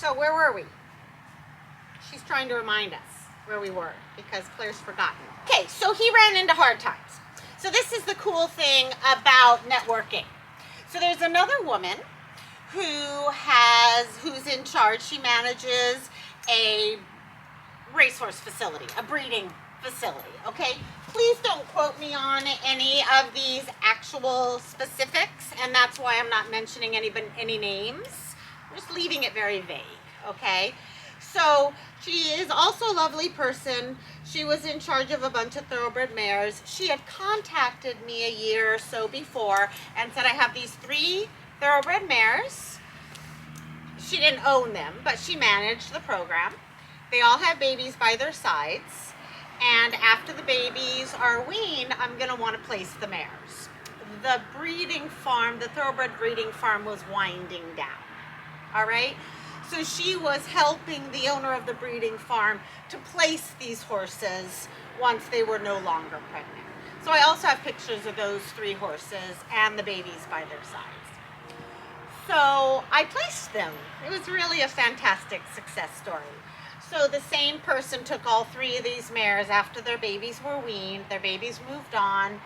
So where were we? She's trying to remind us where we were because Claire's forgotten. Okay, so he ran into hard times. So this is the cool thing about networking. So there's another woman who's in charge. She manages a racehorse facility, a breeding facility, okay? Please don't quote me on any of these actual specifics, and that's why I'm not mentioning any names. I'm just leaving it very vague, okay? So she is also a lovely person. She was in charge of a bunch of thoroughbred mares. She had contacted me a year or so before and said, I have these 3 thoroughbred mares. She didn't own them, but she managed the program. They all have babies by their sides. And after the babies are weaned, I'm going to want to place the mares. The breeding farm, the thoroughbred breeding farm was winding down. All right? So she was helping the owner of the breeding farm to place these horses once they were no longer pregnant. So I also have pictures of those 3 horses and the babies by their sides. So I placed them. It was really a fantastic success story. So the same person took all 3 of these mares after their babies were weaned. Their babies moved on.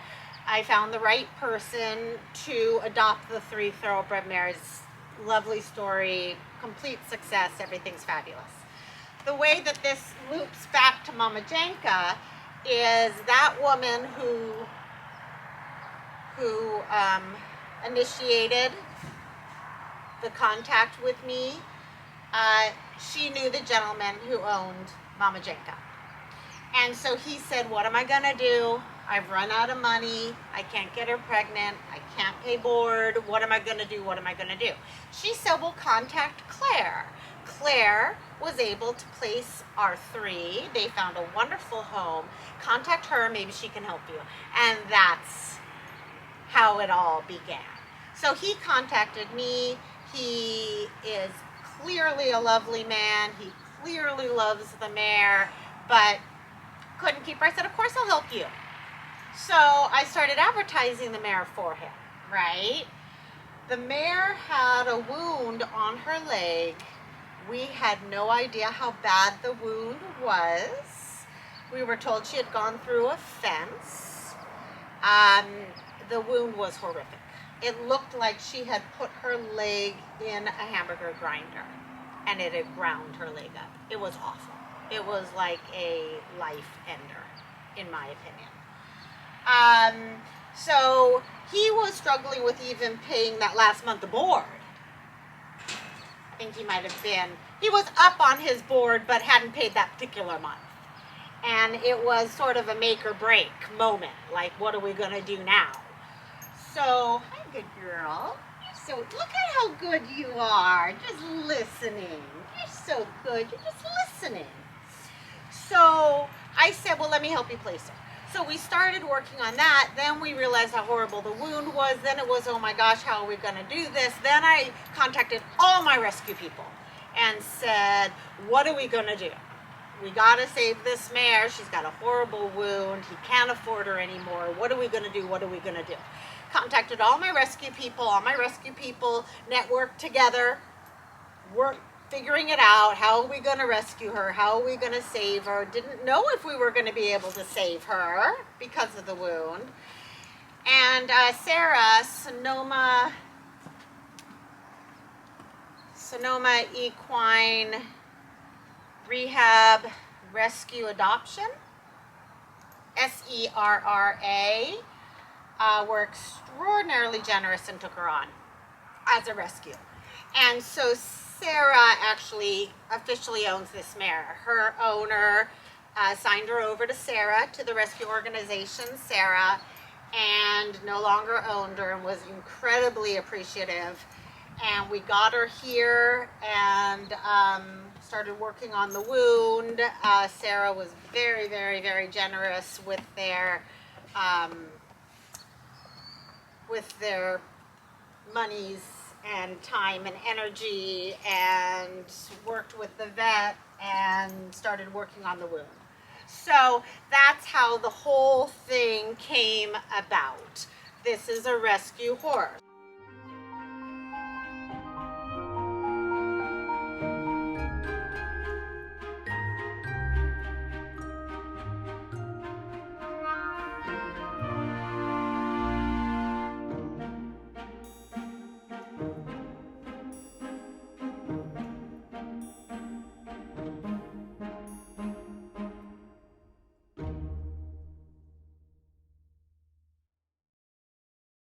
I found the right person to adopt the 3 thoroughbred mares. Lovely story, complete success, everything's fabulous. The way that this loops back to Mama Janka is that woman who initiated the contact with me. She knew the gentleman who owned Mama Janka. And so he said, what am I gonna do? I've run out of money. I can't get her pregnant. I can't pay board. What am I gonna do? What am I gonna do? She said, well, contact Claire. Claire was able to place our 3. They found a wonderful home. Contact her, maybe she can help you. And that's how it all began. So he contacted me. He is clearly a lovely man. He clearly loves the mare, but couldn't keep her. I said, of course I'll help you. So I started advertising the mare for him, right? The mare had a wound on her leg. We had no idea how bad the wound was. We were told she had gone through a fence. The wound was horrific. It looked like she had put her leg in a hamburger grinder and it had ground her leg up. It was awful. It was like a life ender, in my opinion. So he was struggling with even paying that last month of board. I think he might have been, he was up on his board but hadn't paid that particular month. And it was sort of a make or break moment, like what are we gonna do now? So, hi good girl. You're so, look at how good you are, just listening. You're so good, you're just listening. So I said, well, let me help you place her. So we started working on that. Then we realized how horrible the wound was. Then it was, oh my gosh, how are we gonna do this? Then I contacted all my rescue people and said, what are we gonna do? We gotta save this mare. She's got a horrible wound. He can't afford her anymore. What are we gonna do? What are we gonna do? Contacted all my rescue people. All my rescue people networked together, worked figuring it out. How are we going to rescue her? How are we going to save her? Didn't know if we were going to be able to save her because of the wound. And Sarah, Sonoma Equine Rehab Rescue Adoption, SERRA, were extraordinarily generous and took her on as a rescue. And so Sarah actually officially owns this mare. Her owner signed her over to Sarah, to the rescue organization, Sarah, and no longer owned her and was incredibly appreciative. And we got her here and started working on the wound. Sarah was very, very, very generous with their monies and time and energy, and worked with the vet and started working on the wound. So that's how the whole thing came about. This is a rescue horse.